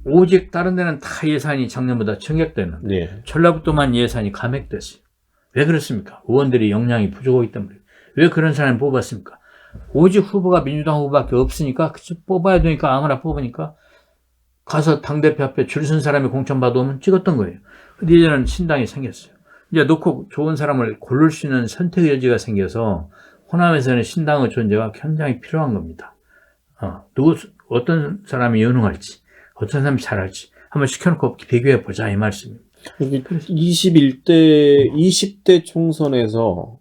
오직 다른 데는 다 예산이 작년보다 증액되는 네. 전라북도만 예산이 감액됐어요. 왜 그렇습니까? 의원들이 역량이 부족하기 때문에. 왜 그런 사람을 뽑았습니까? 오직 후보가 민주당 후보밖에 없으니까 뽑아야 되니까 아무나 뽑으니까 가서 당대표 앞에 줄 쓴 사람이 공천 받아오면 찍었던 거예요. 근데 이제는 신당이 생겼어요. 이제 놓고 좋은 사람을 고를 수 있는 선택의 여지가 생겨서 호남에서는 신당의 존재가 굉장히 필요한 겁니다. 어떤 사람이 유능할지, 어떤 사람이 잘할지 한번 시켜놓고 비교해 보자 이 말씀입니다. 20대 총선에서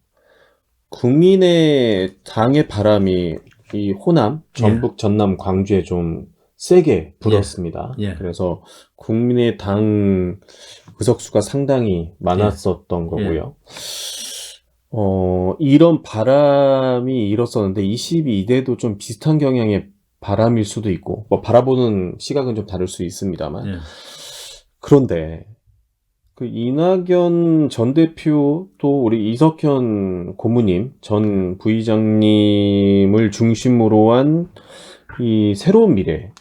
국민의 당의 바람이 이 호남, 전북, 전남, 광주에 좀 세게 불었습니다. 예. 그래서 국민의 당 의석수가 상당히 많았었던 거고요. 이런 바람이 일었었는데 22대도 좀 비슷한 경향의 바람일 수도 있고 뭐 바라보는 시각은 좀 다를 수 있습니다만 그런데 그 이낙연 전 대표 또 우리 이석현 고모님 전 부의장님을 중심으로 한 이 새로운 미래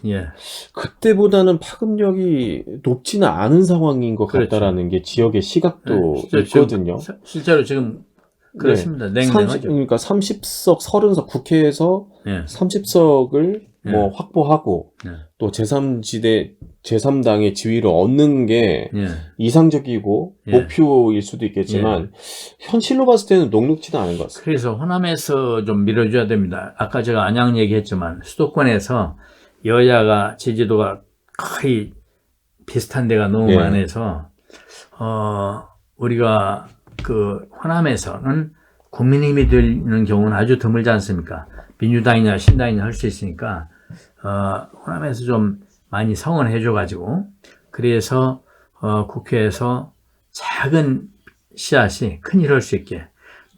그때보다는 파급력이 높지는 않은 상황인 것 같다라는 게 지역의 시각도 있거든요. 실제로 지금 그렇습니다. 냉랭하죠. 그러니까 30석, 30석 국회에서 30석을 뭐 확보하고 또 제3지대, 제3당의 지위를 얻는 게 이상적이고 목표일 수도 있겠지만 현실로 봤을 때는 녹록지는 않은 것 같습니다. 그래서 호남에서 좀 밀어줘야 됩니다. 아까 제가 안양 얘기했지만 수도권에서 여야가 지지도가 거의 비슷한 데가 너무 많아서 우리가 그 호남에서는 국민의힘이 되는 경우는 아주 드물지 않습니까? 민주당이냐 신당이냐 할 수 있으니까 호남에서 좀 많이 성원해줘가지고 그래서 국회에서 작은 씨앗이 큰 일을 할 수 있게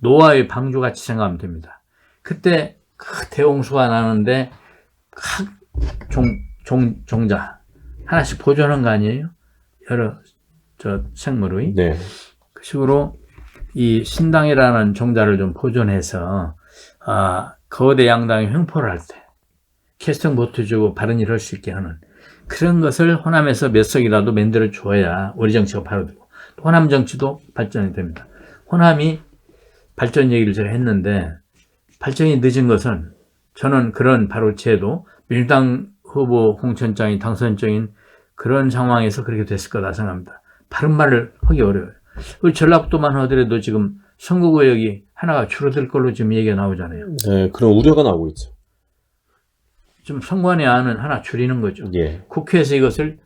노아의 방주같이 생각하면 됩니다. 그때 그 대홍수가 나는데 각 종자 하나씩 보존한 거 아니에요? 여러 생물의 그 식으로 이 신당이라는 종자를 좀 보존해서 거대 양당이 횡포를 할 때 캐스팅 보트 주고 바른 일을 할 수 있게 하는 그런 것을 호남에서 몇 석이라도 만들어 줘야 우리 정치가 바로 되고 호남 정치도 발전이 됩니다. 호남이 발전 얘기를 제가 했는데 발전이 늦은 것은 저는 그런 바로 제도 민주당 후보 공천장이 당선장인 그런 상황에서 그렇게 됐을 거다 생각합니다. 바른 말을 하기 어려워요. 우리 전라북도만 하더라도 지금 선거구역이 하나가 줄어들 걸로 지금 얘기가 나오잖아요. 네, 그런 우려가 나오고 있죠. 좀 선관위 안은 하나 줄이는 거죠. 국회에서 이것을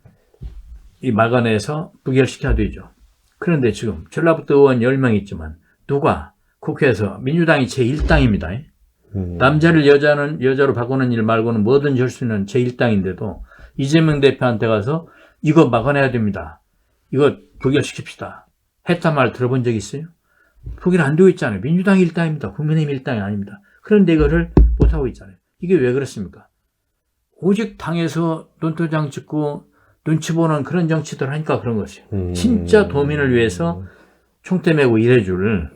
막아내서 부결시켜야 되죠. 그런데 지금 전라북도 의원 10명 있지만 누가 국회에서 민주당이 제1당입니다. 남자를 여자로 바꾸는 일 말고는 뭐든지 할 수 있는 제1당인데도 이재명 대표한테 가서 이거 막아내야 됩니다. 이거 부결시킵시다. 했단 말 들어본 적 있어요? 부결 안 되고 있잖아요. 민주당 1당입니다. 국민의힘 1당이 아닙니다. 그런데 이거를 못하고 있잖아요. 이게 왜 그렇습니까? 오직 당에서 논두장 찍고 눈치 보는 그런 정치들 하니까 그런 것이에요. 진짜 도민을 위해서 총대 메고 일해줄.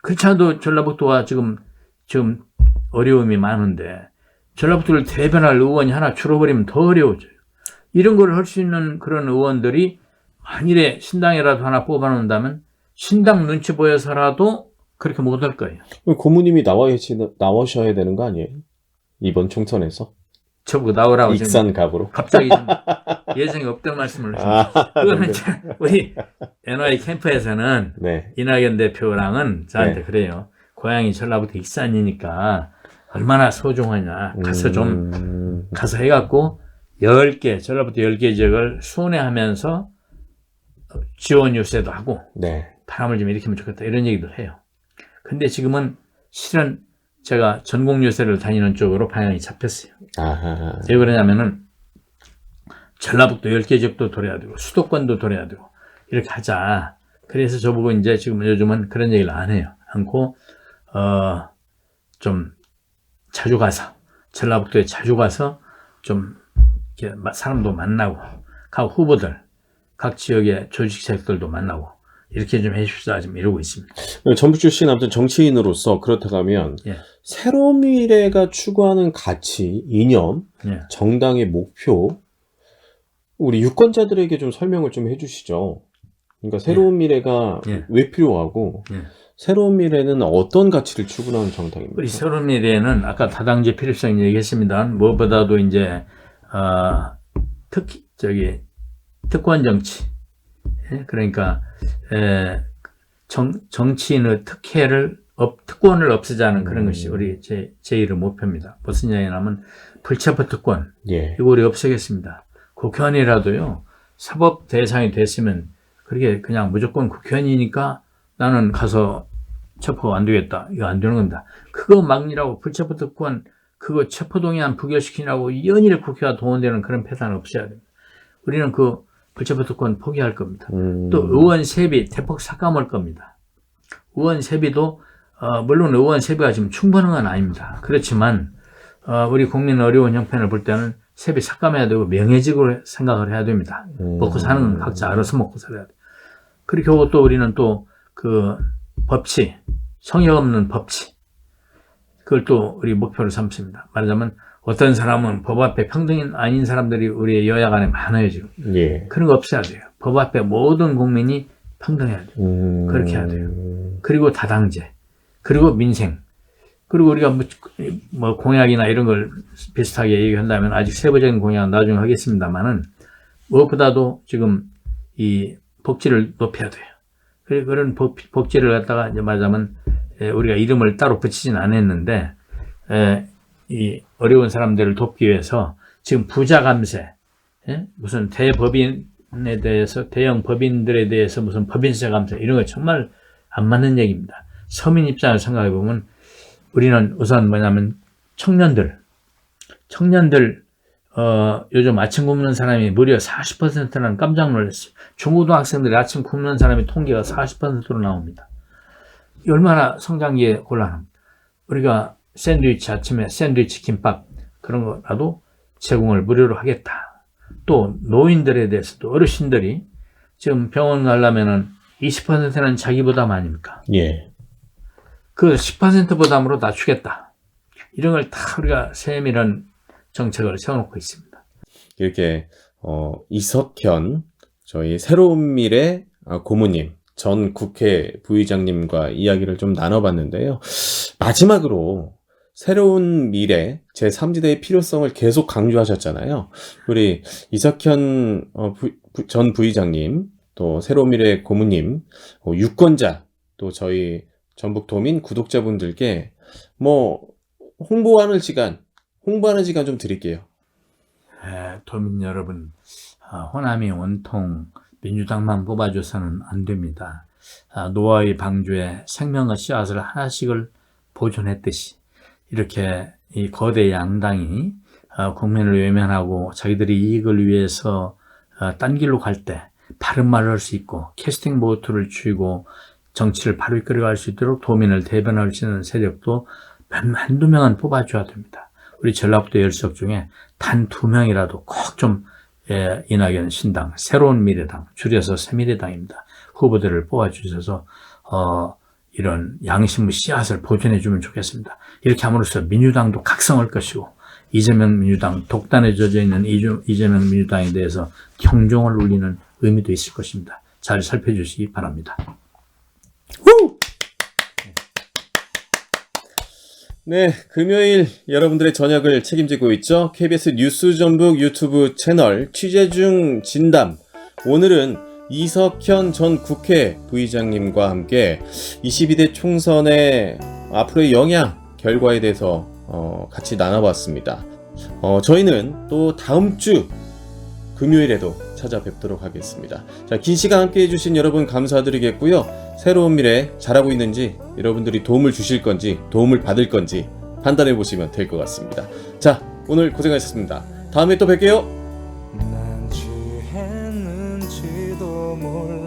그렇지 않아도 전라북도가 지금 어려움이 많은데 전라북도를 대변할 의원이 하나 줄어버리면 더 어려워져요. 이런 걸 할 수 있는 그런 의원들이 만일에 신당이라도 하나 뽑아놓는다면 신당 눈치 보여서라도 그렇게 못할 거예요. 고모님이 나오셔야 되는 거 아니에요? 이번 총선에서? 저보고 나오라고 익산갑으로 갑자기 예정이 없던 말씀을 하셨어요. 그거는 우리 NY 캠프에서는 이낙연 대표랑은 저한테 그래요. 고향이 전라북도 익산이니까 얼마나 소중하냐. 가서 가서 해갖고 10개, 전라북도 10개 지역을 순회하면서 지원 유세도 하고 바람을 좀 일으키면 좋겠다 이런 얘기도 해요. 근데 지금은 실은 제가 전국유세를 다니는 쪽으로 방향이 잡혔어요. 아하. 왜 그러냐면은 전라북도 10개 지역도 돌아야 되고 수도권도 돌아야 되고 이렇게 하자. 그래서 저보고 이제 지금 요즘은 그런 얘기를 안 해요. 않고 좀 자주 가서 전라북도에 자주 가서 좀 이렇게 사람도 만나고 각 후보들 각 지역의 조직 세력들도 만나고 이렇게 좀 해주시자 지금 이러고 있습니다. 전북 출신 아무튼 정치인으로서 그렇다고 하면 예. 새로운 미래가 추구하는 가치, 이념, 예. 정당의 목표 우리 유권자들에게 좀 설명을 좀 해주시죠. 그러니까 새로운 미래가 예. 왜 필요하고 예. 새로운 미래는 어떤 가치를 추구하는 정당입니까? 우리 새로운 미래는 아까 다당제 필요성 얘기했습니다. 무엇보다도 이제 특히 특권 정치, 그러니까 정치인의 특권을 없애자는 그런 것이 우리 제1의 목표입니다. 무슨 얘기냐면 불체포 특권 예. 이거 우리 없애겠습니다. 국회의원이라도요 사법 대상이 됐으면 그렇게 그냥 무조건 국회의원이니까 나는 가서 체포 안 되겠다. 이거 안 되는 겁니다. 그거 막니라고 불체포 특권 그거 체포동의안 부결시키라고 연일 국회가 동원되는 그런 폐단을 없애야 됩니다. 우리는 그 불체포 특권 포기할 겁니다. 또 의원 세비 대폭 삭감할 겁니다. 의원 세비도 물론 의원 세비가 지금 충분한 건 아닙니다. 그렇지만 우리 국민 어려운 형편을 볼 때는 세비 삭감해야 되고 명예직으로 생각을 해야 됩니다. 먹고 사는 건 각자 알아서 먹고 살아야 돼요. 그렇게 하고 또 우리는 또 그 법치, 성역 없는 법치 그걸 또 우리 목표로 삼습니다. 말하자면 어떤 사람은 법 앞에 평등인 아닌 사람들이 우리의 여야 간에 많아요 지금. 예. 그런 거 없애야 돼요. 법 앞에 모든 국민이 평등해야 돼요. 그렇게 해야 돼요. 그리고 다당제, 그리고 민생, 그리고 우리가 뭐 공약이나 이런 걸 비슷하게 얘기한다면 아직 세부적인 공약은 나중에 하겠습니다만은 무엇보다도 지금 이 복지를 높여야 돼요. 그런 복지를 갖다가 이제 말하자면 우리가 이름을 따로 붙이진 않았는데 이 어려운 사람들을 돕기 위해서 지금 부자 감세, 무슨 대법인에 대해서 대형 법인들에 대해서 무슨 법인세 감세 이런 거 정말 안 맞는 얘기입니다. 서민 입장을 생각해 보면 우리는 우선 뭐냐면 청년들 요즘 아침 굶는 사람이 무려 40%라는 깜짝 놀랐어요. 중고등학생들이 아침 굶는 사람이 통계가 40%로 나옵니다. 얼마나 성장기에 곤란합니다. 우리가 샌드위치 아침에 샌드위치 김밥 그런 거라도 제공을 무료로 하겠다. 또 노인들에 대해서도 어르신들이 지금 병원 가려면은 20%는 자기 부담 아닙니까? 예. 그 10% 부담으로 낮추겠다. 이런 걸 다 우리가 세밀한 정책을 세워놓고 있습니다. 이렇게 이석현 저희 새로운 미래 고모님 전 국회 부의장님과 이야기를 좀 나눠봤는데요. 마지막으로 새로운 미래 제3지대의 필요성을 계속 강조하셨잖아요. 우리 이석현 전 부의장님 또 새로운 미래 고모님 유권자 또 저희 전북도민 구독자분들께 뭐 홍보하는 시간 좀 드릴게요. 도민 여러분, 호남이 온통 민주당만 뽑아줘서는 안 됩니다. 노아의 방주에 생명의 씨앗을 하나씩을 보존했듯이 이렇게 이 거대 양당이 국민을 외면하고 자기들의 이익을 위해서 딴 길로 갈 때 바른 말을 할 수 있고 캐스팅 보트를 쥐고 정치를 바로 이끌어갈 수 있도록 도민을 대변할 수 있는 세력도 한두 명은 뽑아줘야 됩니다. 우리 전라북도 10석 중에 단 2명이라도 꼭 좀 이낙연 신당, 새로운 미래당, 줄여서 새미래당입니다. 후보들을 뽑아주셔서 이런 양심의 씨앗을 보존해 주면 좋겠습니다. 이렇게 함으로써 민주당도 각성할 것이고 이재명 민주당, 독단에 젖어 있는 이재명 민주당에 대해서 경종을 울리는 의미도 있을 것입니다. 잘 살펴주시기 바랍니다. 네, 금요일 여러분들의 저녁을 책임지고 있죠. KBS 뉴스 전북 유튜브 채널 취재중 진담. 오늘은 이석현 전 국회 부의장님과 함께 22대 총선의 앞으로의 영향, 결과에 대해서 같이 나눠봤습니다. 저희는 또 다음 주 금요일에도 찾아뵙도록 하겠습니다. 자, 긴 시간 함께 해주신 여러분 감사드리겠고요. 새로운 미래 잘하고 있는지, 여러분들이 도움을 주실 건지 도움을 받을 건지 판단해 보시면 될 것 같습니다. 자, 오늘 고생하셨습니다. 다음에 또 뵐게요. 난 취했는지도 몰라.